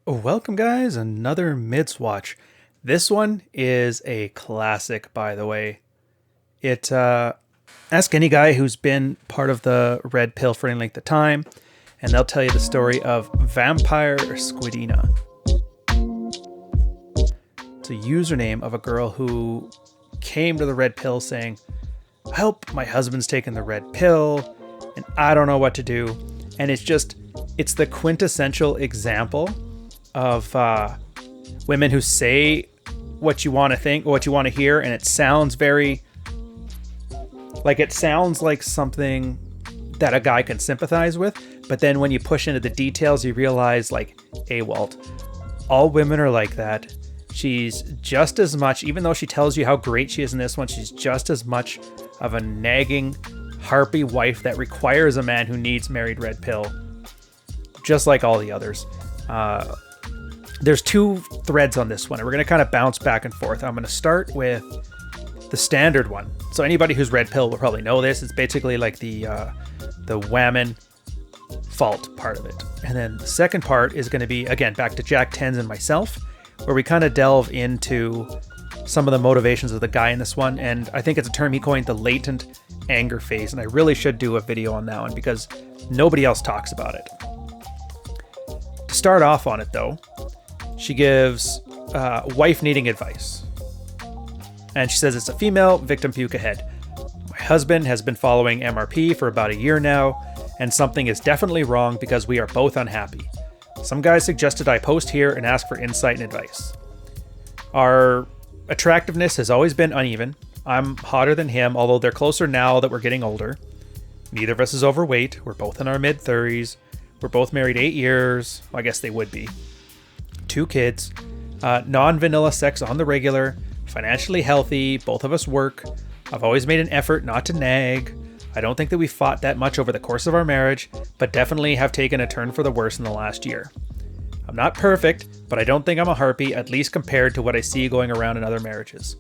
Welcome guys, another Mids Watch. This one is a classic, by the way. Ask any guy who's been part of the red pill for any length of time, and they'll tell you the story of Vampire Squidina. It's a username of a girl who came to the red pill saying, "Help, my husband's taken the red pill, and I don't know what to do." And it's the quintessential example of women who say what you want to think, what you want to hear, and it sounds like something that a guy can sympathize with. But then when you push into the details, you realize, like, hey, Walt, all women are like that. She's just as much, even though she tells you how great she is in this one, she's just as much of a nagging, harpy wife that requires a man who needs married red pill, just like all the others. There's two threads on this one, and we're going to kind of bounce back and forth. I'm going to start with the standard one. So anybody who's red pill will probably know this. It's basically like the woman fault part of it. And then the second part is going to be, again, back to Jack Tens and myself, where we kind of delve into some of the motivations of the guy in this one. And I think it's a term he coined, the latent anger phase. And I really should do a video on that one because nobody else talks about it. To start off on it, though, she gives wife needing advice. And she says, it's a female victim puke ahead. My husband has been following MRP for about a year now, and something is definitely wrong because we are both unhappy. Some guys suggested I post here and ask for insight and advice. Our attractiveness has always been uneven. I'm hotter than him, although they're closer now that we're getting older. Neither of us is overweight. We're both in our mid-30s. We're both married 8 years. Well, I guess they would be. 2 kids, non-vanilla sex on the regular, financially healthy, both of us work. I've always made an effort not to nag. I don't think that we fought that much over the course of our marriage, but definitely have taken a turn for the worse in the last year. I'm not perfect, but I don't think I'm a harpy, at least compared to what I see going around in other marriages.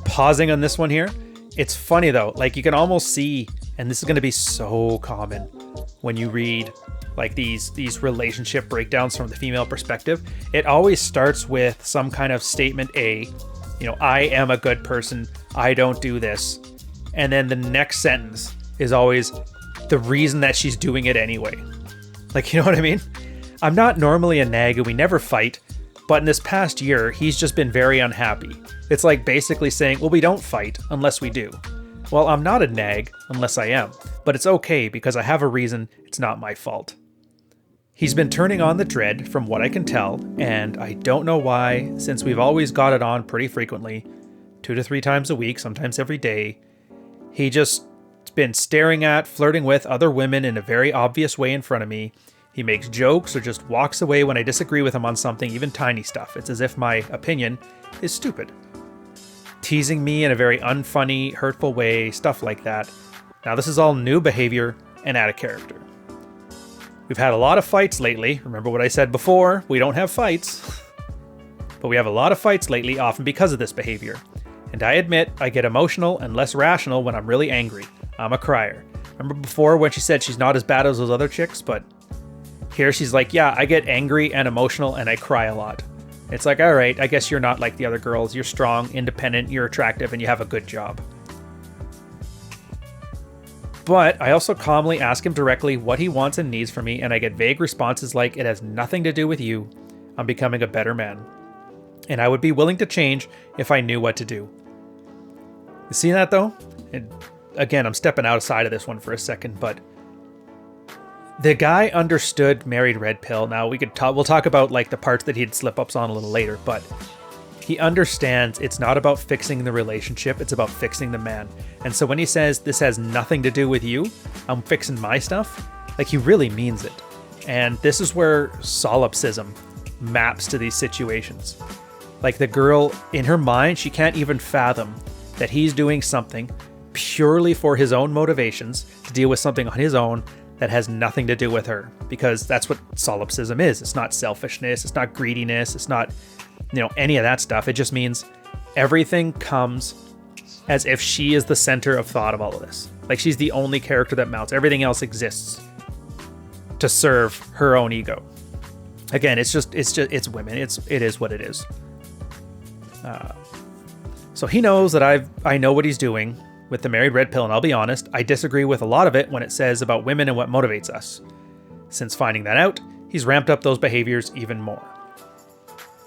Pausing on this one here, it's funny though, like you can almost see, and this is going to be so common when you read like these relationship breakdowns from the female perspective. It always starts with some kind of statement I am a good person, I don't do this. And then the next sentence is always the reason that she's doing it anyway. Like, you know what I mean? I'm not normally a nag and we never fight, but in this past year, he's just been very unhappy. It's like basically saying, well, we don't fight unless we do. Well, I'm not a nag unless I am, but it's okay because I have a reason. It's not my fault. He's been turning on the dread from what I can tell, and I don't know why, since we've always got it on pretty frequently, 2 to 3 times a week, sometimes every day. He just been staring at, flirting with other women in a very obvious way in front of me. He makes jokes or just walks away when I disagree with him on something, even tiny stuff. It's as if my opinion is stupid. Teasing me in a very unfunny, hurtful way, stuff like that. Now this is all new behavior and out of character. We've had a lot of fights lately. Remember what I said before? We don't have fights. But we have a lot of fights lately, often because of this behavior. And I admit, I get emotional and less rational when I'm really angry. I'm a crier. Remember before when she said she's not as bad as those other chicks? But here she's like, yeah, I get angry and emotional and I cry a lot. It's like, all right, I guess you're not like the other girls. You're strong, independent, you're attractive, and you have a good job. But I also calmly ask him directly what he wants and needs from me, and I get vague responses like, it has nothing to do with you. I'm becoming a better man. And I would be willing to change if I knew what to do. You see that though? And again, I'm stepping outside of this one for a second, but the guy understood married red pill. Now we'll talk about like the parts that he'd slip ups on a little later, but he understands it's not about fixing the relationship, it's about fixing the man. And so when he says, this has nothing to do with you, I'm fixing my stuff, like he really means it. And this is where solipsism maps to these situations. Like the girl, in her mind, she can't even fathom that he's doing something purely for his own motivations to deal with something on his own that has nothing to do with her. Because that's what solipsism is. It's not selfishness, it's not greediness, it's not any of that stuff. It just means everything comes as if she is the center of thought of all of this. Like she's the only character that mounts. Everything else exists to serve her own ego. Again, it's women. It is what it is. So he knows that I know what he's doing with the married red pill, and I'll be honest, I disagree with a lot of it when it says about women and what motivates us. Since finding that out, he's ramped up those behaviors even more.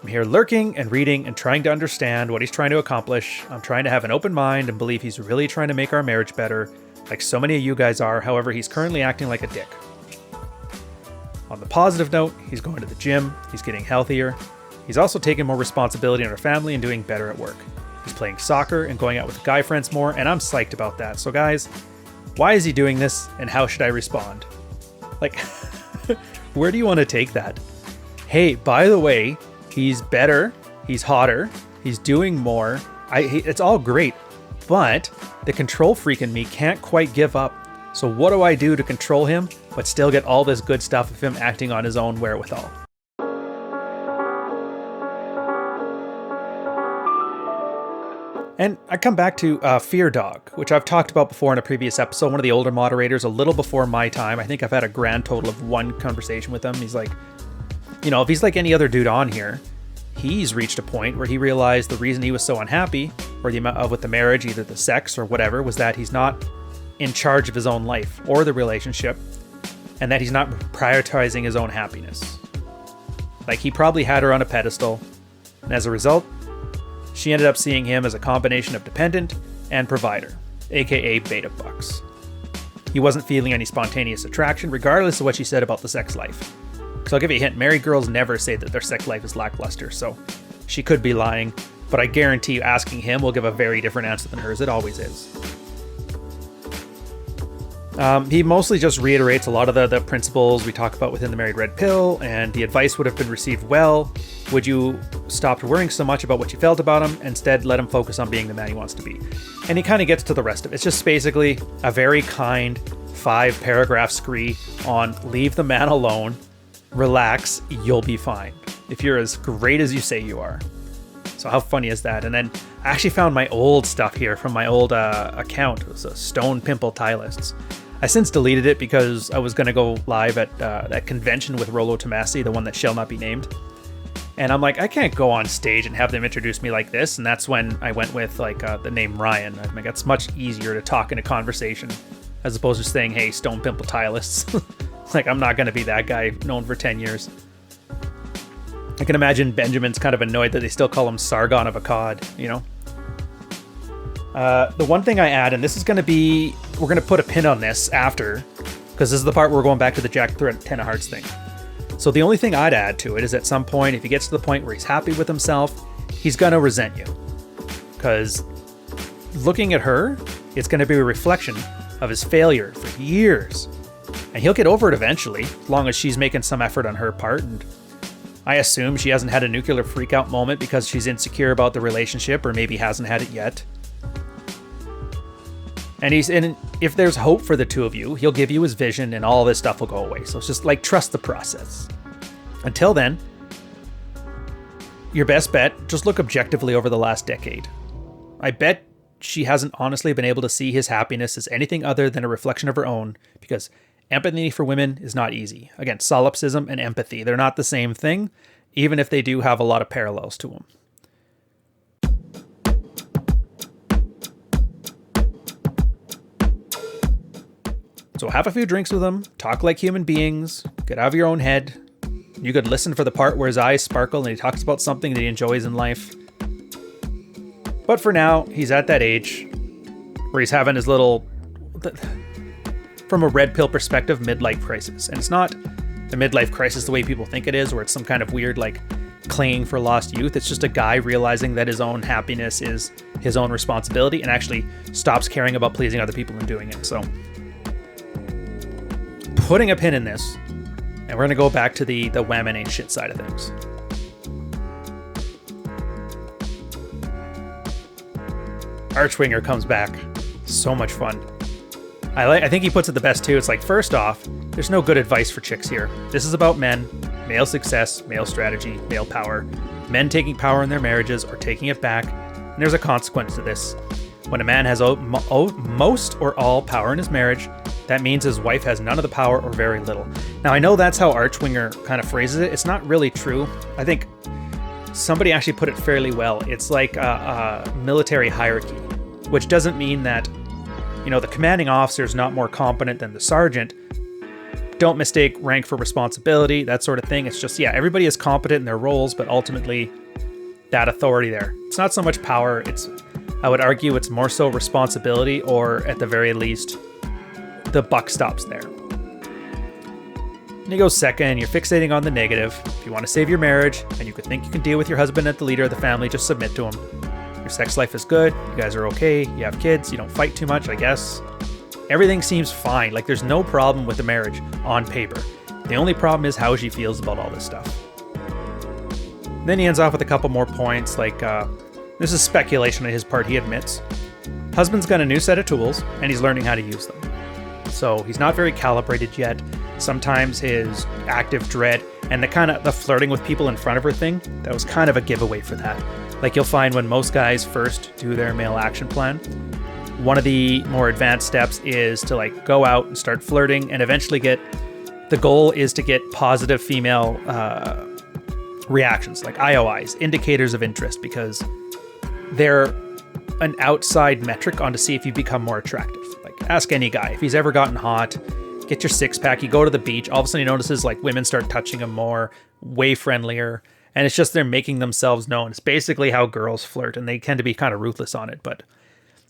I'm here lurking and reading and trying to understand what he's trying to accomplish. I'm trying to have an open mind and believe he's really trying to make our marriage better, like so many of you guys are. However, he's currently acting like a dick. On the positive note, he's going to the gym, he's getting healthier. He's also taking more responsibility in our family and doing better at work. He's playing soccer and going out with guy friends more, and I'm psyched about that. So guys, why is he doing this, and how should I respond? Like, where do you want to take that? Hey, by the way, he's better, he's hotter, he's doing more. It's all great, but the control freak in me can't quite give up. So what do I do to control him, but still get all this good stuff of him acting on his own wherewithal? And I come back to Fear Dog, which I've talked about before in a previous episode, one of the older moderators, a little before my time. I think I've had a grand total of one conversation with him. He's like, you know, if he's like any other dude on here, he's reached a point where he realized the reason he was so unhappy, or the amount with the marriage, either the sex or whatever, was that he's not in charge of his own life or the relationship, and that he's not prioritizing his own happiness. Like, he probably had her on a pedestal, and as a result, she ended up seeing him as a combination of dependent and provider, aka beta bucks. He wasn't feeling any spontaneous attraction, regardless of what she said about the sex life. So I'll give you a hint, married girls never say that their sex life is lackluster, so she could be lying, but I guarantee you asking him will give a very different answer than hers. It always is. He mostly just reiterates a lot of the principles we talk about within the married red pill, and the advice would have been received well. Would you stop worrying so much about what you felt about him, instead let him focus on being the man he wants to be? And he kind of gets to the rest of it. It's just basically a very kind 5-paragraph scree on leave the man alone, relax, you'll be fine. If you're as great as you say you are. So how funny is that? And then I actually found my old stuff here from my old account. It was a Stone Pimple Tie Lists. I since deleted it because I was going to go live at that convention with Rollo Tomasi, the one that shall not be named. And I'm like, I can't go on stage and have them introduce me like this. And that's when I went with like the name Ryan. I think it's much easier to talk in a conversation as opposed to saying, hey, Stone Pimple Tie Lists. Like, I'm not going to be that guy known for 10 years. I can imagine Benjamin's kind of annoyed that they still call him Sargon of Akkad, you know? The one thing I add, and this is going to be, we're going to put a pin on this after, because this is the part where we're going back to the Jack 10 of Hearts thing. So the only thing I'd add to it is at some point, if he gets to the point where he's happy with himself, he's going to resent you. Because looking at her, it's going to be a reflection of his failure for years. And he'll get over it eventually, as long as she's making some effort on her part. And I assume she hasn't had a nuclear freakout moment because she's insecure about the relationship, or maybe hasn't had it yet. And if there's hope for the two of you, he'll give you his vision and all this stuff will go away. So it's just like, trust the process. Until then, your best bet, just look objectively over the last decade. I bet she hasn't honestly been able to see his happiness as anything other than a reflection of her own, because empathy for women is not easy. Again, solipsism and empathy, they're not the same thing, even if they do have a lot of parallels to them. So have a few drinks with him, talk like human beings, get out of your own head. You could listen for the part where his eyes sparkle and he talks about something that he enjoys in life. But for now, he's at that age where he's having his little, from a red pill perspective, midlife crisis. And it's not the midlife crisis the way people think it is, where it's some kind of weird, like, clinging for lost youth. It's just a guy realizing that his own happiness is his own responsibility and actually stops caring about pleasing other people and doing it. So, putting a pin in this, and we're going to go back to the whammon ain't shit side of things. Archwinger comes back. So much fun. I think he puts it the best too. It's like, first off, there's no good advice for chicks here. This is about men, male success, male strategy, male power, men taking power in their marriages or taking it back. And there's a consequence to this. When a man has most or all power in his marriage, That means his wife has none of the power or very little. Now, I know that's how Archwinger kind of phrases it. It's not really true. I think somebody actually put it fairly well. It's like a military hierarchy, which doesn't mean that, you know, the commanding officer is not more competent than the sergeant. Don't mistake rank for responsibility, that sort of thing. It's just, yeah, everybody is competent in their roles, but ultimately that authority there. It's not so much power. It's, I would argue it's more so responsibility, or at the very least, the buck stops there. And you go second, you're fixating on the negative. If you want to save your marriage and you could think you can deal with your husband as the leader of the family, just submit to him. Your sex life is good, you guys are okay, you have kids, you don't fight too much, I guess. Everything seems fine, like there's no problem with the marriage on paper. The only problem is how she feels about all this stuff. Then he ends off with a couple more points, like, this is speculation on his part, he admits. Husband's got a new set of tools, and he's learning how to use them. So he's not very calibrated yet. Sometimes his active dread and the flirting with people in front of her thing, that was kind of a giveaway for that. Like you'll find when most guys first do their male action plan, one of the more advanced steps is to like go out and start flirting and eventually the goal is to get positive female reactions, like IOIs, indicators of interest, because they're an outside metric on to see if you become more attractive. Like ask any guy, if he's ever gotten hot, get your six pack, you go to the beach, all of a sudden he notices like women start touching him more, way friendlier, and it's just they're making themselves known. It's basically how girls flirt, and they tend to be kind of ruthless on it. But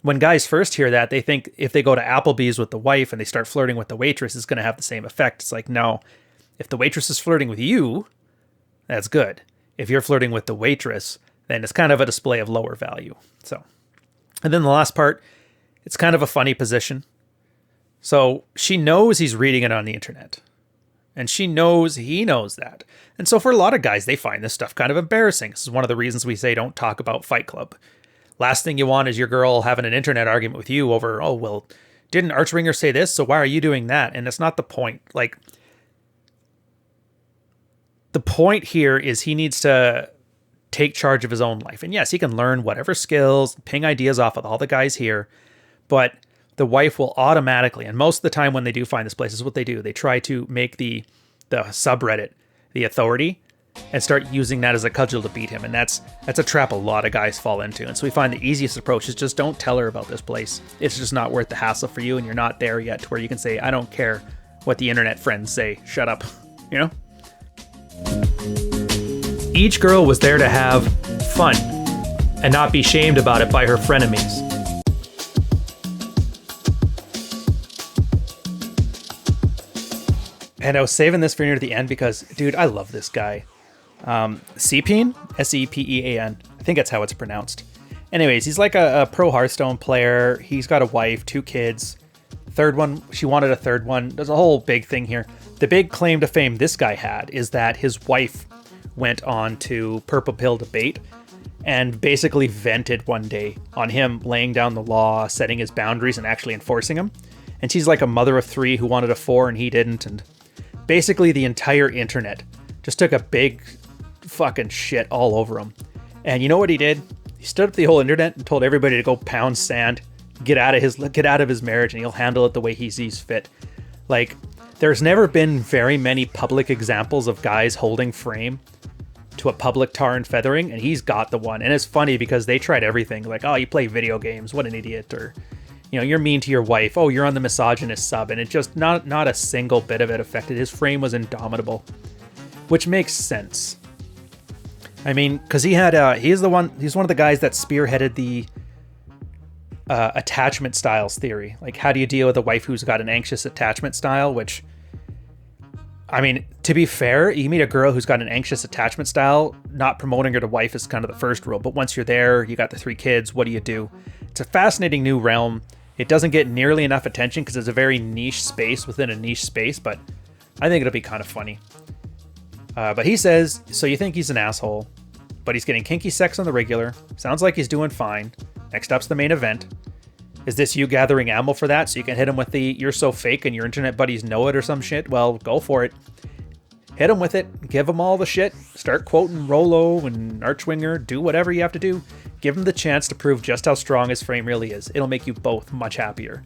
when guys first hear that, they think if they go to Applebee's with the wife and they start flirting with the waitress, it's going to have the same effect. It's like, no, if the waitress is flirting with you, that's good. If you're flirting with the waitress, then it's kind of a display of lower value. So, and then the last part, it's kind of a funny position. So she knows he's reading it on the internet, and she knows he knows that. And so for a lot of guys, they find this stuff kind of embarrassing. This is one of the reasons we say don't talk about Fight Club. Last thing you want is your girl having an internet argument with you over, oh, well, didn't Archwinger say this? So why are you doing that? And that's not the point. Like, the point here is he needs to take charge of his own life. And yes, he can learn whatever skills, ping ideas off of all the guys here, but the wife will automatically, and most of the time when they do find this place, is what they do. They try to make the subreddit the authority and start using that as a cudgel to beat him. And that's a trap a lot of guys fall into. And so we find the easiest approach is just don't tell her about this place. It's just not worth the hassle for you, and you're not there yet to where you can say, I don't care what the internet friends say. Shut up. You know? Each girl was there to have fun and not be shamed about it by her frenemies. And I was saving this for near the end because, dude, I love this guy. Sepean? S-E-P-E-A-N. I think that's how it's pronounced. Anyways, he's like a pro Hearthstone player. He's got a wife, 2 kids. Third one, she wanted a third one. There's a whole big thing here. The big claim to fame this guy had is that his wife went on to Purple Pill Debate and basically vented one day on him laying down the law, setting his boundaries, and actually enforcing them. And she's like a mother of 3 who wanted a 4 and he didn't. And basically the entire internet just took a big fucking shit all over him. And you know what he did? He stood up the whole internet and told everybody to go pound sand, get out of his marriage, and he'll handle it the way he sees fit. Like, there's never been very many public examples of guys holding frame to a public tar and feathering, and he's got the one. And it's funny because they tried everything, like, oh, you play video games, what an idiot, or, you know, you're mean to your wife, oh, you're on the misogynist sub, and it just not a single bit of it affected. His frame was indomitable, which makes sense. I mean, because he's one of the guys that spearheaded the attachment styles theory. Like, how do you deal with a wife who's got an anxious attachment style? Which, I mean, to be fair, you meet a girl who's got an anxious attachment style, not promoting her to wife is kind of the first rule. But once you're there, you got the 3 kids, what do you do? It's a fascinating new realm. It doesn't get nearly enough attention because it's a very niche space within a niche space, but I think it'll be kind of funny. But he says, so you think he's an asshole, but he's getting kinky sex on the regular. Sounds like he's doing fine. Next up's the main event. Is this you gathering ammo for that so you can hit him with the you're so fake and your internet buddies know it or some shit? Well, go for it. Hit him with it. Give him all the shit. Start quoting Rolo and Archwinger. Do whatever you have to do. Give him the chance to prove just how strong his frame really is. It'll make you both much happier.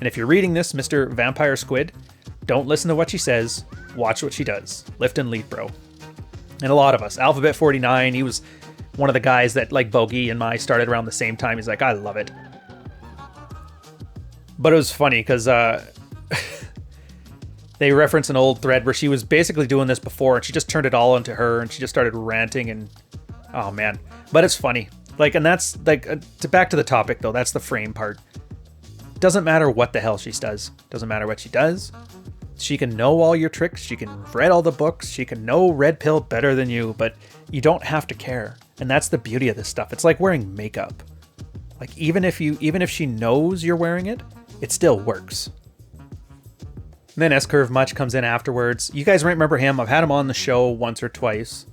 And if you're reading this, Mr. Vampire Squid, don't listen to what she says. Watch what she does. Lift and lead, bro. And a lot of us. Alphabet 49, he was one of the guys that, like Bogey and I, started around the same time. He's like, I love it. But it was funny because they reference an old thread where she was basically doing this before and she just turned it all into her and she just started ranting and, oh man. But it's funny. Like, and that's like, back to the topic though, that's the frame part. Doesn't matter what the hell she does. Doesn't matter what she does. She can know all your tricks. She can read all the books. She can know red pill better than you, but you don't have to care. And that's the beauty of this stuff. It's like wearing makeup. Like even if she knows you're wearing it, it still works. And then S-Curve Much comes in afterwards. You guys might remember him. I've had him on the show once or twice.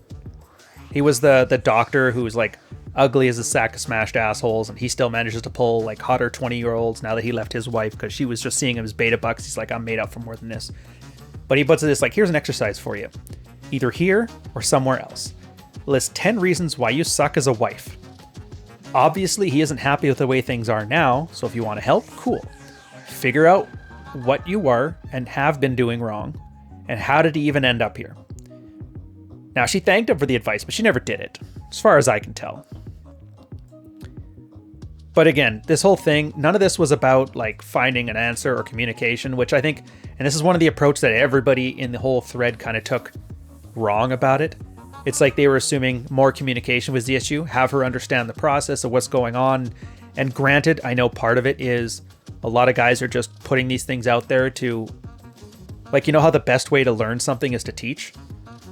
He was the doctor who was like ugly as a sack of smashed assholes, and he still manages to pull like hotter 20-year-olds now that he left his wife because she was just seeing him as beta bucks. He's like, I'm made up for more than this. But he puts this like, here's an exercise for you. Either here or somewhere else. List 10 reasons why you suck as a wife. Obviously, he isn't happy with the way things are now, so if you want to help, cool. Figure out what you are and have been doing wrong, and how did he even end up here? Now, she thanked him for the advice, but she never did it, as far as I can tell. But again, this whole thing, none of this was about like finding an answer or communication, which I think, and this is one of the approach that everybody in the whole thread kind of took wrong about it. It's like they were assuming more communication was the issue, have her understand the process of what's going on. And granted, I know part of it is a lot of guys are just putting these things out there to, like, you know how the best way to learn something is to teach?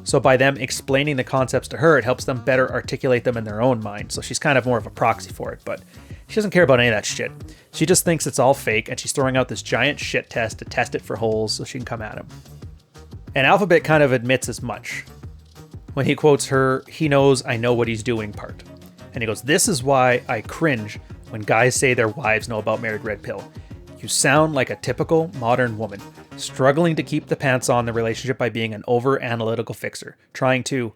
So by them explaining the concepts to her, it helps them better articulate them in their own mind. So she's kind of more of a proxy for it, but she doesn't care about any of that shit. She just thinks it's all fake, and she's throwing out this giant shit test to test it for holes so she can come at him. And Alphabet kind of admits as much when he quotes her, he knows I know what he's doing part. And he goes, this is why I cringe when guys say their wives know about married red pill. You sound like a typical modern woman, struggling to keep the pants on the relationship by being an over-analytical fixer, trying to,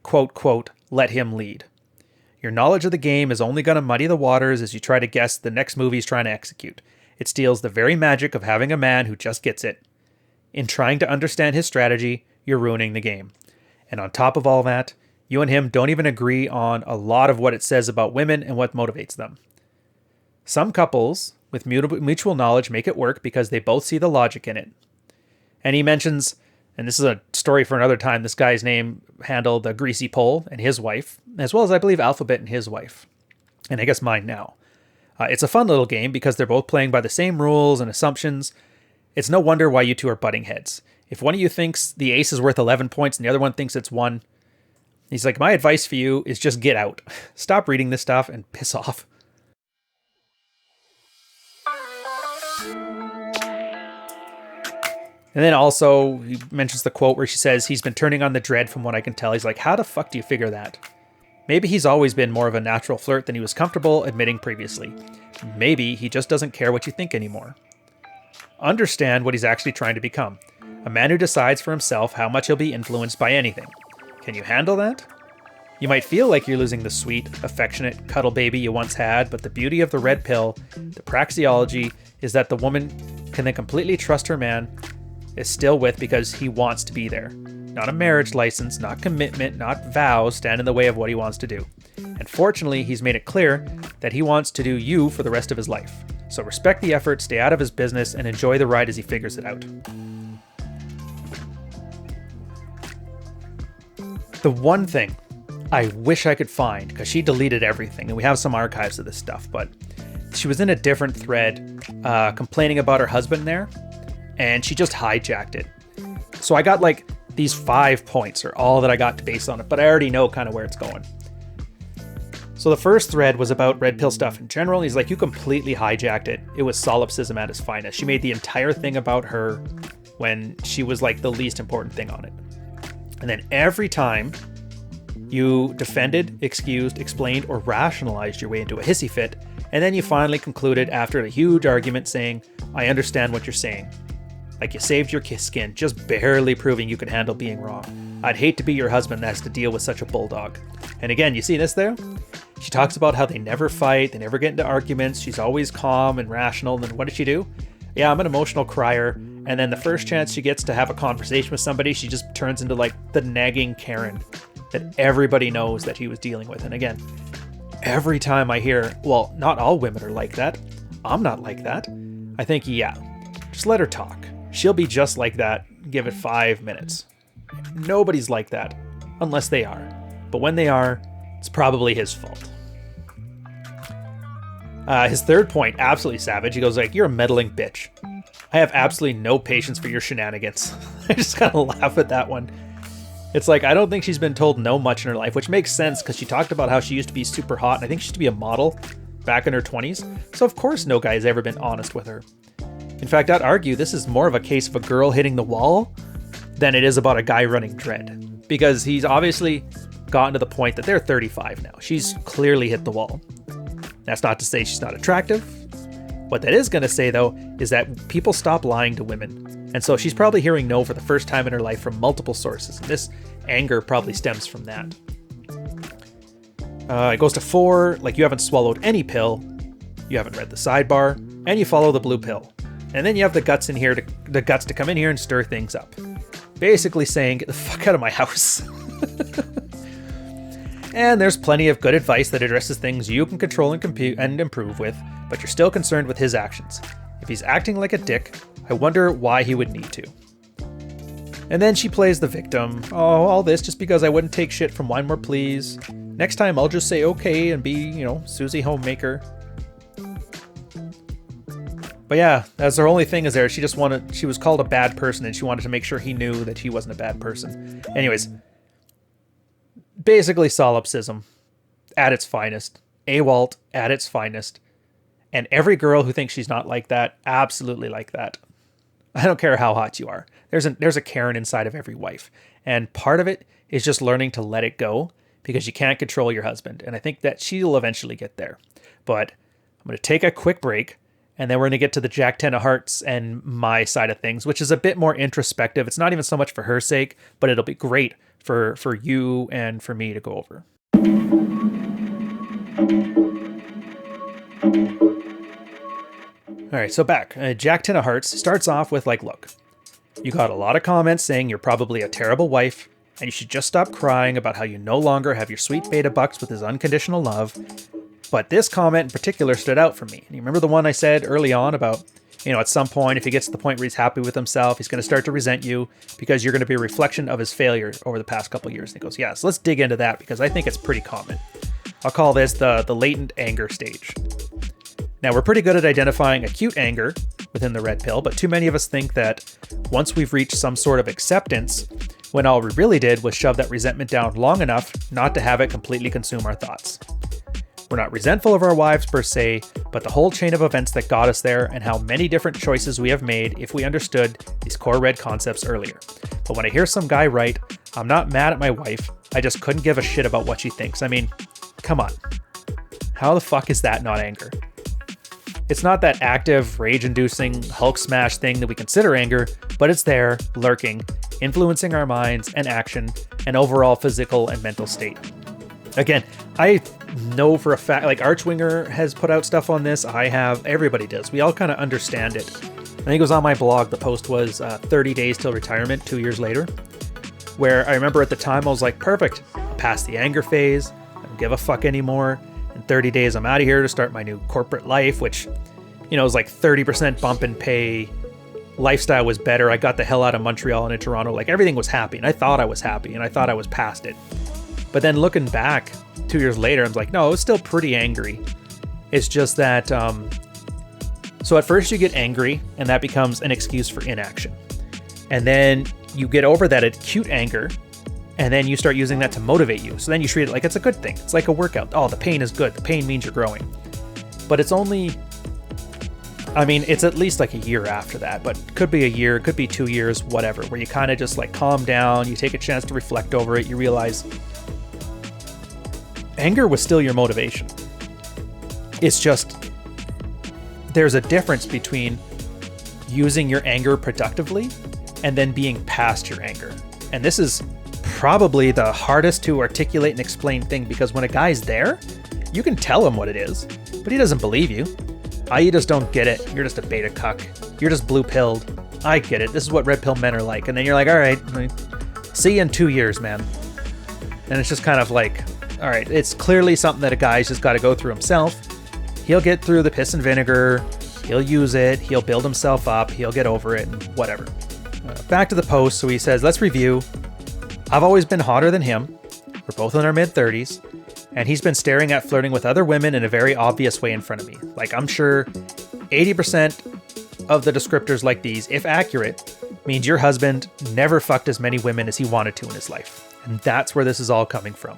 quote, let him lead. Your knowledge of the game is only going to muddy the waters as you try to guess the next movie he's trying to execute. It steals the very magic of having a man who just gets it. In trying to understand his strategy, you're ruining the game. And on top of all that, you and him don't even agree on a lot of what it says about women and what motivates them. Some couples with mutual knowledge make it work because they both see the logic in it. And he mentions, and this is a story for another time, this guy's name handled the Greasy Pole and his wife, as well as I believe Alphabet and his wife. And I guess mine now. It's a fun little game because they're both playing by the same rules and assumptions. It's no wonder why you two are butting heads. If one of you thinks the ace is worth 11 points and the other one thinks it's 1, he's like, my advice for you is just get out. Stop reading this stuff and piss off. And then also, he mentions the quote where she says, he's been turning on the dread from what I can tell. He's like, how the fuck do you figure that? Maybe he's always been more of a natural flirt than he was comfortable admitting previously. Maybe he just doesn't care what you think anymore. Understand what he's actually trying to become. A man who decides for himself how much he'll be influenced by anything. Can you handle that? You might feel like you're losing the sweet, affectionate cuddle baby you once had, but the beauty of the red pill, the praxeology, is that the woman can then completely trust her man is still with because he wants to be there. Not a marriage license, not commitment, not vows stand in the way of what he wants to do. And fortunately, he's made it clear that he wants to do you for the rest of his life. So respect the effort, stay out of his business, and enjoy the ride as he figures it out. The one thing I wish I could find, because she deleted everything, and we have some archives of this stuff, but she was in a different thread complaining about her husband there, and she just hijacked it. So I got like these 5 points are all that I got based on it, but I already know kind of where it's going. So the first thread was about red pill stuff in general. He's like, you completely hijacked it. It was solipsism at its finest. She made the entire thing about her when she was like the least important thing on it. And then every time you defended, excused, explained, or rationalized your way into a hissy fit, and then you finally concluded after a huge argument saying, I understand what you're saying. Like you saved your skin, just barely proving you could handle being wrong. I'd hate to be your husband that has to deal with such a bulldog. And again, you see this there? She talks about how they never fight, they never get into arguments, she's always calm and rational, and then what did she do? Yeah, I'm an emotional crier. And then the first chance she gets to have a conversation with somebody, she just turns into like the nagging Karen that everybody knows that he was dealing with. And again, every time I hear, well, not all women are like that. I'm not like that. I think, yeah, just let her talk. She'll be just like that. Give it 5 minutes. Nobody's like that unless they are. But when they are, it's probably his fault. His third point, absolutely savage. He goes like, you're a meddling bitch. I have absolutely no patience for your shenanigans. I just kind of laugh at that one. It's like, I don't think she's been told no much in her life, which makes sense because she talked about how she used to be super hot, and I think she used to be a model back in her 20s. So of course no guy's ever been honest with her. In fact, I'd argue this is more of a case of a girl hitting the wall than it is about a guy running dread. Because he's obviously gotten to the point that they're 35 now. She's clearly hit the wall. That's not to say she's not attractive. What that is going to say, though, is that people stop lying to women. And so she's probably hearing no for the first time in her life from multiple sources. And this anger probably stems from that. It goes to 4, like you haven't swallowed any pill, you haven't read the sidebar, and you follow the blue pill. And then you have the guts to come in here and stir things up. Basically saying, get the fuck out of my house. And there's plenty of good advice that addresses things you can control and compute and improve with, but you're still concerned with his actions. If he's acting like a dick, I wonder why he would need to. And then she plays the victim. Oh, all this just because I wouldn't take shit from Wine More Please. Next time I'll just say okay and be, Susie Homemaker. But yeah, that's her only thing is there. She was called a bad person and she wanted to make sure he knew that he wasn't a bad person. Anyways, basically solipsism at its finest. AWOLT at its finest. And every girl who thinks she's not like that, absolutely like that. I don't care how hot you are. There's a Karen inside of every wife. And part of it is just learning to let it go because you can't control your husband. And I think that she'll eventually get there. But I'm going to take a quick break. And then we're going to get to the Jack 10 of Hearts and my side of things, which is a bit more introspective. It's not even so much for her sake, but it'll be great for you and for me to go over. All right, so back. Jack 10 of Hearts starts off with like, look, you got a lot of comments saying you're probably a terrible wife and you should just stop crying about how you no longer have your sweet beta bucks with his unconditional love. But this comment in particular stood out for me. And you remember the one I said early on about, at some point, if he gets to the point where he's happy with himself, he's going to start to resent you because you're going to be a reflection of his failure over the past couple of years. And he goes, yeah, so let's dig into that because I think it's pretty common. I'll call this the latent anger stage. Now, we're pretty good at identifying acute anger within the red pill, but too many of us think that once we've reached some sort of acceptance, when all we really did was shove that resentment down long enough not to have it completely consume our thoughts. We're not resentful of our wives per se, but the whole chain of events that got us there and how many different choices we have made if we understood these core red concepts earlier. But when I hear some guy write, I'm not mad at my wife, I just couldn't give a shit about what she thinks. I mean, come on. How the fuck is that not anger? It's not that active, rage-inducing, Hulk smash thing that we consider anger, but it's there, lurking, influencing our minds and action and overall physical and mental state. Again, I know for a fact, like Archwinger has put out stuff on this. I have, everybody does. We all kind of understand it. I think it was on my blog. The post was 30 days till retirement, 2 years later, where I remember at the time I was like, perfect, past the anger phase. I don't give a fuck anymore. In 30 days, I'm out of here to start my new corporate life, which, was like 30% bump in pay. Lifestyle was better. I got the hell out of Montreal and into Toronto. Like everything was happy and I thought I was happy and I thought I was past it. But then looking back 2 years later, I'm like, no, it was still pretty angry. It's just that, so at first you get angry and that becomes an excuse for inaction. And then you get over that acute anger and then you start using that to motivate you. So then you treat it like it's a good thing. It's like a workout. Oh, the pain is good. The pain means you're growing. But it's only, it's at least like a year after that, but could be a year, could be 2 years, whatever, where you kind of just like calm down, you take a chance to reflect over it, you realize anger was still your motivation. It's just, there's a difference between using your anger productively and then being past your anger. And this is probably the hardest to articulate and explain thing because when a guy's there, you can tell him what it is, but he doesn't believe you. You just don't get it. You're just a beta cuck. You're just blue-pilled. I get it. This is what red pill men are like. And then you're like, all right, see you in 2 years, man. And it's just kind of like, all right, it's clearly something that a guy's just got to go through himself. He'll get through the piss and vinegar. He'll use it. He'll build himself up. He'll get over it, whatever. Back to the post. So he says, let's review. I've always been hotter than him. We're both in our mid-30s. And he's been staring at flirting with other women in a very obvious way in front of me. Like, I'm sure 80% of the descriptors like these, if accurate, means your husband never fucked as many women as he wanted to in his life. And that's where this is all coming from.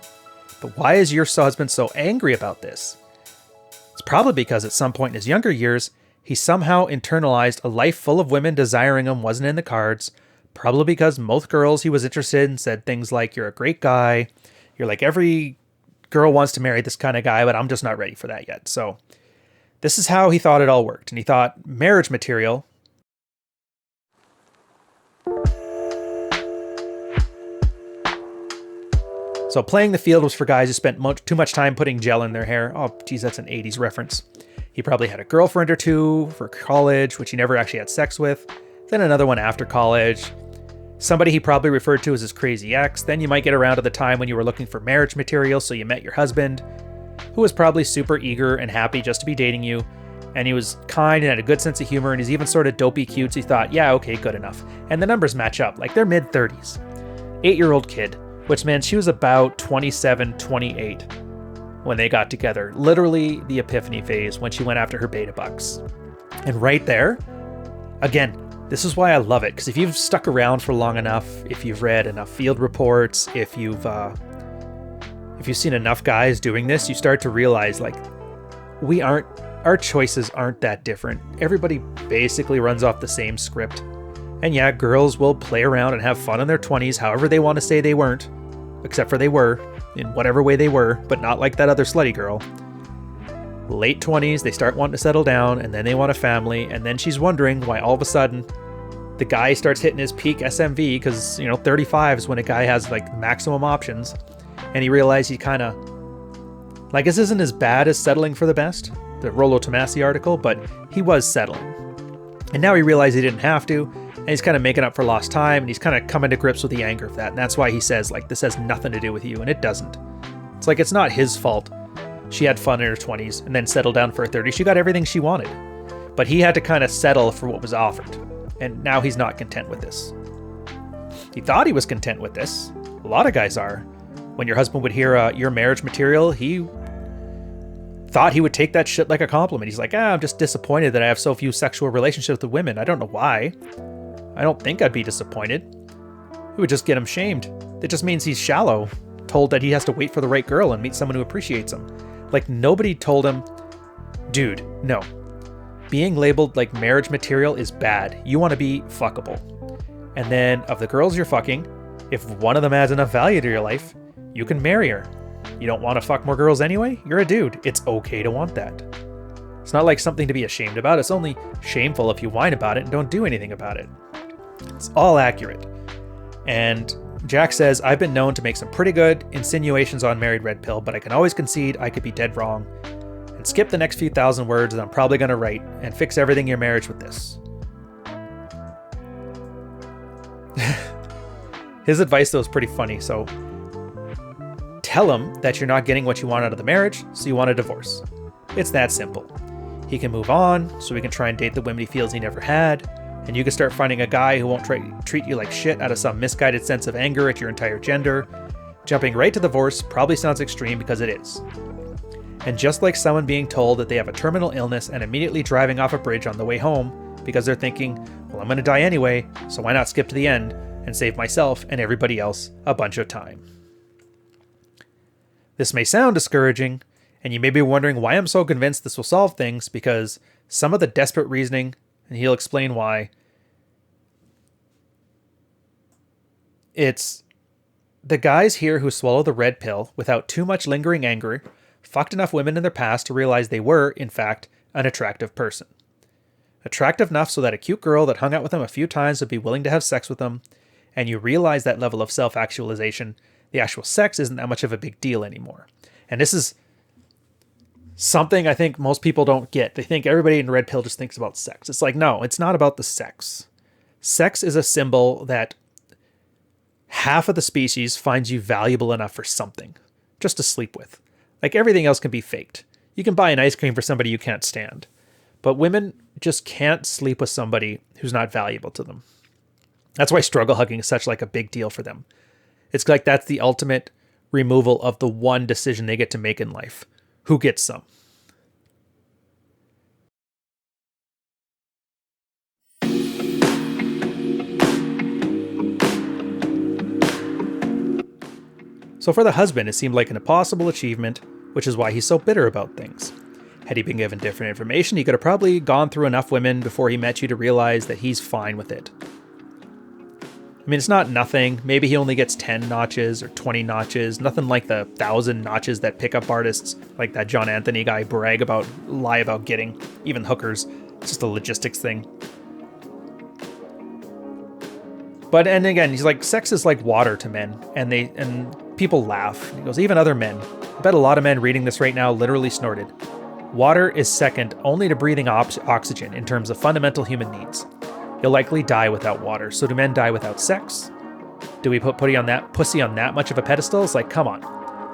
But why is your husband so angry about this? It's probably because at some point in his younger years, he somehow internalized a life full of women desiring him wasn't in the cards. Probably because most girls he was interested in said things like, you're a great guy. You're like, every girl wants to marry this kind of guy, but I'm just not ready for that yet. So this is how he thought it all worked. And he thought marriage material. So playing the field was for guys who spent too much time putting gel in their hair. Oh, geez, that's an 80s reference. He probably had a girlfriend or two for college, which he never actually had sex with. Then another one after college. Somebody he probably referred to as his crazy ex. Then you might get around to the time when you were looking for marriage material, so you met your husband, who was probably super eager and happy just to be dating you. And he was kind and had a good sense of humor, and he's even sort of dopey cute, so he thought, yeah, okay, good enough. And the numbers match up, like they're mid-30s. 8-year-old kid, which meant she was about 27, 28 when they got together. Literally the epiphany phase when she went after her beta bucks. And right there, again, this is why I love it, because if you've stuck around for long enough, if you've read enough field reports, if you've seen enough guys doing this, you start to realize, like, our choices aren't that different. Everybody basically runs off the same script. And yeah, girls will play around and have fun in their 20s however they want to say they weren't, except for they were, in whatever way they were, but not like that other slutty girl. Late 20s, they start wanting to settle down, and then they want a family, and then she's wondering why all of a sudden the guy starts hitting his peak SMV, because, 35 is when a guy has, like, maximum options, and he realized he kind of, like, this isn't as bad as settling for the best, the Rollo Tomassi article, but he was settling. And now he realized he didn't have to, and he's kind of making up for lost time, and he's kind of coming to grips with the anger of that, and that's why he says, like, this has nothing to do with you, and it doesn't. It's like, it's not his fault. She had fun in her 20s and then settled down for her 30s. She got everything she wanted. But he had to kind of settle for what was offered. And now he's not content with this. He thought he was content with this. A lot of guys are. When your husband would hear your marriage material, he thought he would take that shit like a compliment. He's like, I'm just disappointed that I have so few sexual relationships with women. I don't know why. I don't think I'd be disappointed. It would just get him shamed. It just means he's shallow, told that he has to wait for the right girl and meet someone who appreciates him. Like, nobody told him, dude, no. Being labeled like marriage material is bad. You want to be fuckable. And then of the girls you're fucking, if one of them adds enough value to your life, you can marry her. You don't want to fuck more girls anyway? You're a dude. It's okay to want that. It's not like something to be ashamed about. It's only shameful if you whine about it and don't do anything about it. It's all accurate. And Jack says, I've been known to make some pretty good insinuations on married red pill, but I can always concede I could be dead wrong and skip the next few thousand words that I'm probably going to write and fix everything in your marriage with this. His advice, though, is pretty funny. So tell him that you're not getting what you want out of the marriage, so you want a divorce. It's that simple. He can move on, so he can try and date the women he feels he never had, and you can start finding a guy who won't treat you like shit out of some misguided sense of anger at your entire gender. Jumping right to divorce probably sounds extreme because it is. And just like someone being told that they have a terminal illness and immediately driving off a bridge on the way home because they're thinking, well, I'm going to die anyway, so why not skip to the end and save myself and everybody else a bunch of time. This may sound discouraging, and you may be wondering why I'm so convinced this will solve things, because some of the desperate reasoning, and he'll explain why, it's the guys here who swallow the red pill without too much lingering anger fucked enough women in their past to realize they were, in fact, an attractive person. Attractive enough so that a cute girl that hung out with them a few times would be willing to have sex with them, and you realize that level of self-actualization, the actual sex isn't that much of a big deal anymore. And this is something I think most people don't get. They think everybody in red pill just thinks about sex. It's like, no, it's not about the sex. Sex is a symbol that half of the species finds you valuable enough for something, just to sleep with. Like everything else can be faked. You can buy an ice cream for somebody you can't stand. But women just can't sleep with somebody who's not valuable to them. That's why struggle hugging is such like a big deal for them. It's like that's the ultimate removal of the one decision they get to make in life. Who gets some? So for the husband, it seemed like an impossible achievement, which is why he's so bitter about things. Had he been given different information, he could have probably gone through enough women before he met you to realize that he's fine with it. I mean, it's not nothing. Maybe he only gets 10 notches or 20 notches. Nothing like the 1,000 notches that pickup artists, like that John Anthony guy, lie about getting. Even hookers. It's just a logistics thing. But, and again, he's like, sex is like water to men. And people laugh. He goes, even other men. I bet a lot of men reading this right now literally snorted. Water is second only to breathing oxygen in terms of fundamental human needs. You'll likely die without water. So do men die without sex? Do we put pussy on that much of a pedestal? It's like, come on.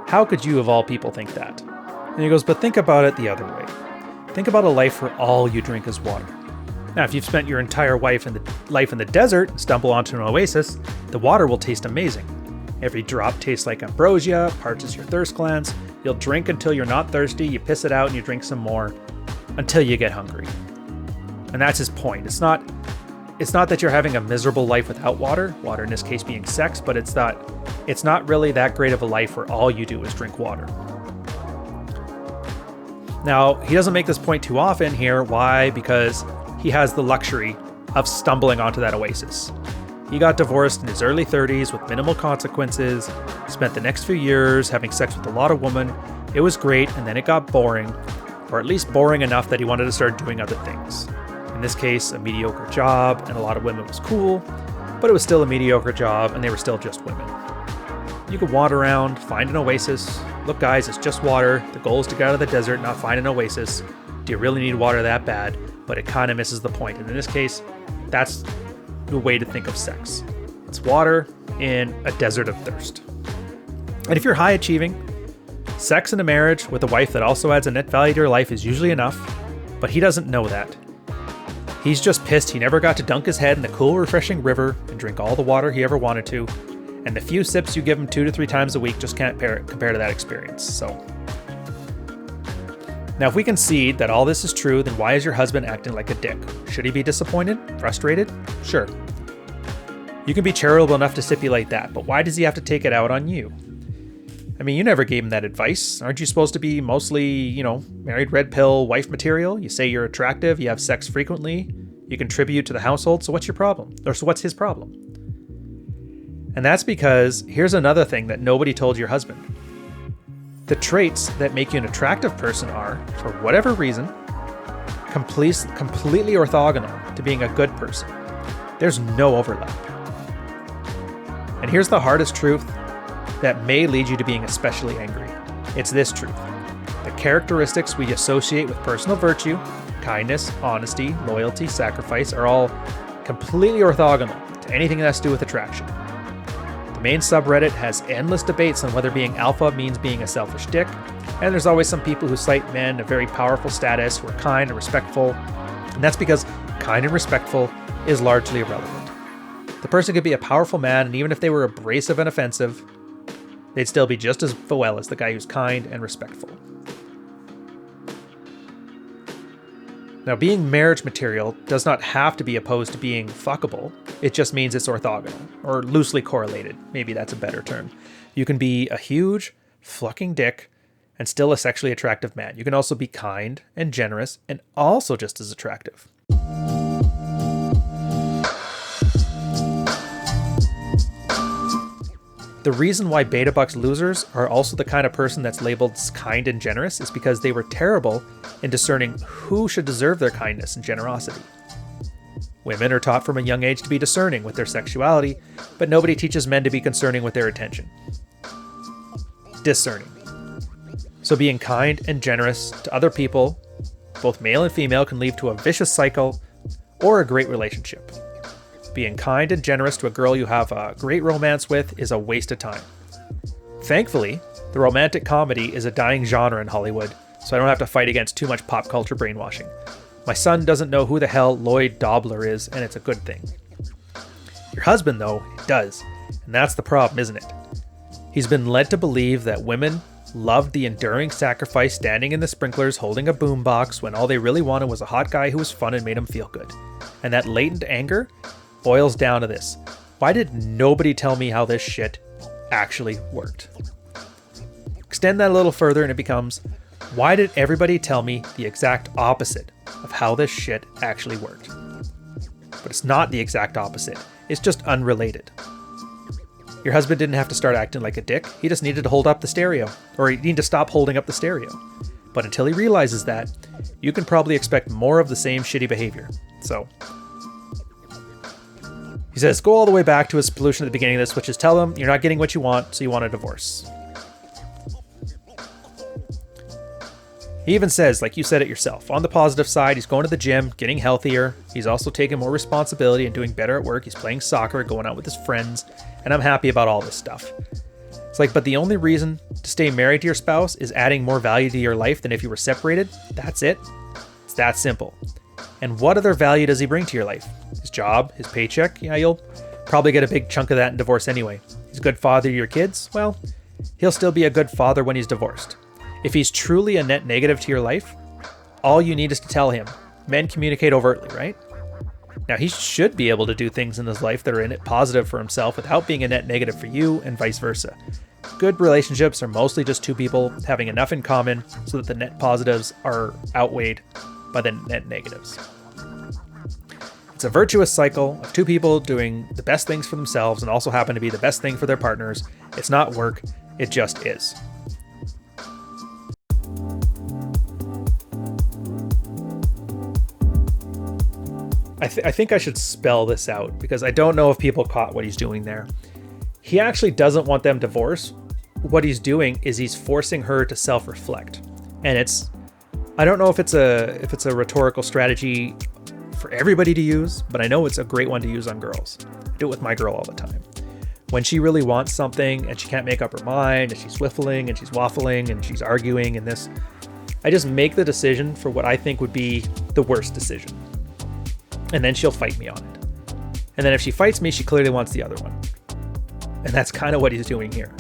How could you of all people think that? And he goes, but think about it the other way. Think about a life where all you drink is water. Now, if you've spent your entire life in the desert and stumble onto an oasis, the water will taste amazing. Every drop tastes like ambrosia, parches your thirst glands. You'll drink until you're not thirsty, you piss it out and you drink some more until you get hungry. And that's his point. It's not that you're having a miserable life without water in this case being sex, but it's not really that great of a life where all you do is drink water. Now, he doesn't make this point too often here. Why? Because he has the luxury of stumbling onto that oasis. He got divorced in his early 30s with minimal consequences, spent the next few years having sex with a lot of women. It was great, and then it got boring, or at least boring enough that he wanted to start doing other things. In this case, a mediocre job, and a lot of women was cool, but it was still a mediocre job, and they were still just women. You could wander around, find an oasis. Look, guys, it's just water. The goal is to get out of the desert, not find an oasis. Do you really need water that bad? But it kind of misses the point. And in this case, that's the way to think of sex. It's water in a desert of thirst. And if you're high achieving, sex in a marriage with a wife that also adds a net value to your life is usually enough, but he doesn't know that. He's just pissed he never got to dunk his head in the cool, refreshing river and drink all the water he ever wanted to, and the few sips you give him 2 to 3 times a week just can't compare to that experience. So, now if we concede that all this is true, then why is your husband acting like a dick? Should he be disappointed? Frustrated? Sure. You can be charitable enough to stipulate that, but why does he have to take it out on you? I mean, you never gave him that advice. Aren't you supposed to be mostly, married red pill wife material? You say you're attractive, you have sex frequently, you contribute to the household, so what's your problem? Or so what's his problem? And that's because here's another thing that nobody told your husband. The traits that make you an attractive person are, for whatever reason, completely orthogonal to being a good person. There's no overlap. And here's the hardest truth that may lead you to being especially angry. It's this truth. The characteristics we associate with personal virtue, kindness, honesty, loyalty, sacrifice, are all completely orthogonal to anything that has to do with attraction. The main subreddit has endless debates on whether being alpha means being a selfish dick, and there's always some people who cite men of very powerful status who are kind and respectful, and that's because kind and respectful is largely irrelevant. The person could be a powerful man, and even if they were abrasive and offensive, they'd still be just as well as the guy who's kind and respectful. Now, being marriage material does not have to be opposed to being fuckable. It just means it's orthogonal, or loosely correlated. Maybe that's a better term. You can be a huge fucking dick and still a sexually attractive man. You can also be kind and generous and also just as attractive. The reason why beta bucks losers are also the kind of person that's labeled kind and generous is because they were terrible in discerning who should deserve their kindness and generosity. Women are taught from a young age to be discerning with their sexuality, but nobody teaches men to be concerning with their attention. Discerning. So being kind and generous to other people, both male and female, can lead to a vicious cycle or a great relationship. Being kind and generous to a girl you have a great romance with is a waste of time. Thankfully, the romantic comedy is a dying genre in Hollywood, so I don't have to fight against too much pop culture brainwashing. My son doesn't know who the hell Lloyd Dobler is, and it's a good thing. Your husband, though, does, and that's the problem, isn't it? He's been led to believe that women loved the enduring sacrifice standing in the sprinklers holding a boombox when all they really wanted was a hot guy who was fun and made him feel good. And that latent anger boils down to this: why did nobody tell me how this shit actually worked? Extend that a little further and it becomes, why did everybody tell me the exact opposite of how this shit actually worked? But it's not the exact opposite. It's just unrelated. Your husband didn't have to start acting like a dick. He just needed to hold up the stereo, or he needed to stop holding up the stereo. But until he realizes that, you can probably expect more of the same shitty behavior. So, he says, go all the way back to his solution at the beginning of this, which is tell him you're not getting what you want, so you want a divorce. He even says, like you said it yourself, on the positive side, he's going to the gym, getting healthier. He's also taking more responsibility and doing better at work. He's playing soccer, going out with his friends, and I'm happy about all this stuff. It's like, but the only reason to stay married to your spouse is adding more value to your life than if you were separated? That's it? It's that simple. And what other value does he bring to your life? His job, his paycheck? Yeah, you'll probably get a big chunk of that in divorce anyway. He's a good father to your kids? Well, he'll still be a good father when he's divorced. If he's truly a net negative to your life, all you need is to tell him. Men communicate overtly, right? Now, he should be able to do things in his life that are in it positive for himself without being a net negative for you, and vice versa. Good relationships are mostly just two people having enough in common so that the net positives are outweighed by the net negatives. It's a virtuous cycle of two people doing the best things for themselves and also happen to be the best thing for their partners. It's not work, it just is. I think I should spell this out because I don't know if people caught what he's doing there. He actually doesn't want them divorced. What he's doing is he's forcing her to self-reflect. And I don't know if it's a rhetorical strategy for everybody to use, but I know it's a great one to use on girls. I do it with my girl all the time. When she really wants something and she can't make up her mind and she's whiffling and she's waffling and she's arguing and this, I just make the decision for what I think would be the worst decision. And then she'll fight me on it. And then if she fights me, she clearly wants the other one. And that's kind of what he's doing here.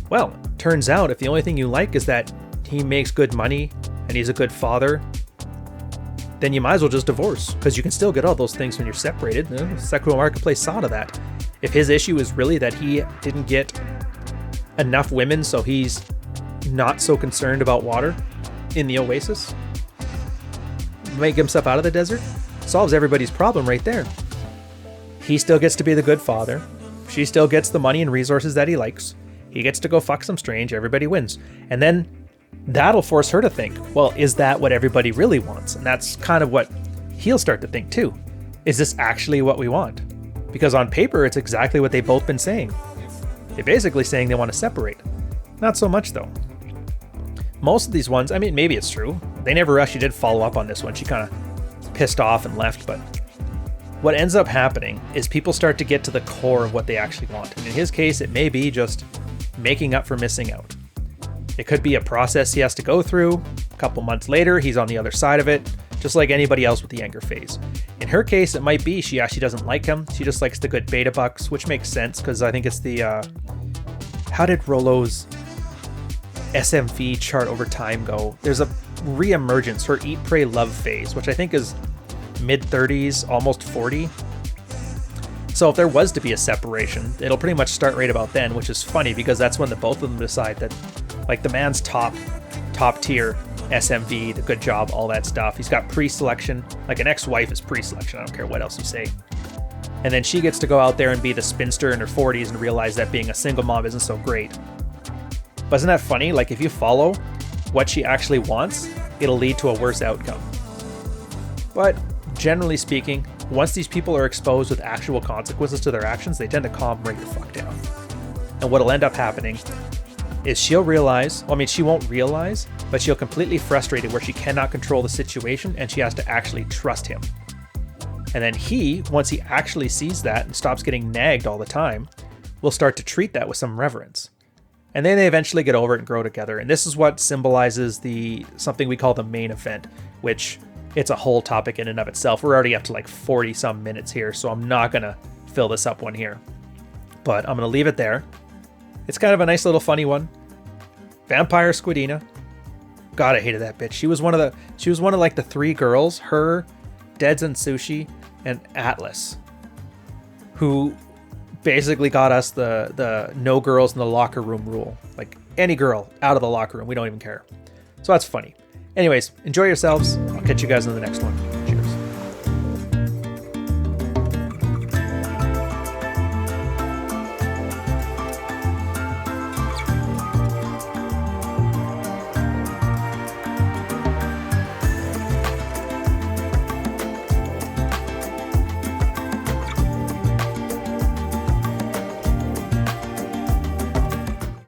Well, turns out if the only thing you like is that he makes good money and he's a good father, then you might as well just divorce, because you can still get all those things when you're separated. The sexual marketplace saw to that. If his issue is really that he didn't get enough women, so he's not so concerned about water in the oasis, make himself out of the desert, solves everybody's problem right there. He still gets to be the good father. She still gets the money and resources that he likes. He gets to go fuck some strange. Everybody wins. And then that'll force her to think, well, is that what everybody really wants? And that's kind of what he'll start to think too. Is this actually what we want? Because on paper, it's exactly what they've both been saying. They're basically saying they want to separate. Not so much though. Most of these ones, I mean, maybe it's true. They never actually did follow up on this one. She kind of pissed off and left, but what ends up happening is people start to get to the core of what they actually want. And in his case, it may be just making up for missing out. It could be a process he has to go through. A couple months later, he's on the other side of it, just like anybody else with the anger phase. In her case, it might be she actually doesn't like him. She just likes the good beta bucks, which makes sense because I think it's the, how did Rollo's SMV chart over time go? There's a re-emergence, her eat, pray, love phase, which I think is mid-30s, almost 40. So if there was to be a separation, it'll pretty much start right about then, which is funny because that's when the both of them decide that, like, the man's top tier SMV, the good job, all that stuff. He's got pre-selection, like an ex-wife is pre-selection. I don't care what else you say. And then she gets to go out there and be the spinster in her 40s and realize that being a single mom isn't so great. But isn't that funny? Like, if you follow what she actually wants, it'll lead to a worse outcome. But generally speaking, once these people are exposed with actual consequences to their actions, they tend to calm right the fuck down. And what'll end up happening is she'll realize, well, I mean, she won't realize, but she'll completely frustrated where she cannot control the situation and she has to actually trust him. And then he, once he actually sees that and stops getting nagged all the time, will start to treat that with some reverence. And then they eventually get over it and grow together. And this is what symbolizes something we call the main event, which it's a whole topic in and of itself. We're already up to like 40 some minutes here, so I'm not gonna fill this up one here. But I'm gonna leave it there. It's kind of a nice little funny one. Vampire Squidina. God, I hated that bitch. She was one of like the three girls, her, Deads and Sushi, and Atlas, who basically got us the no girls in the locker room rule. Like any girl out of the locker room, we don't even care. So that's funny. Anyways, enjoy yourselves. I'll catch you guys in the next one.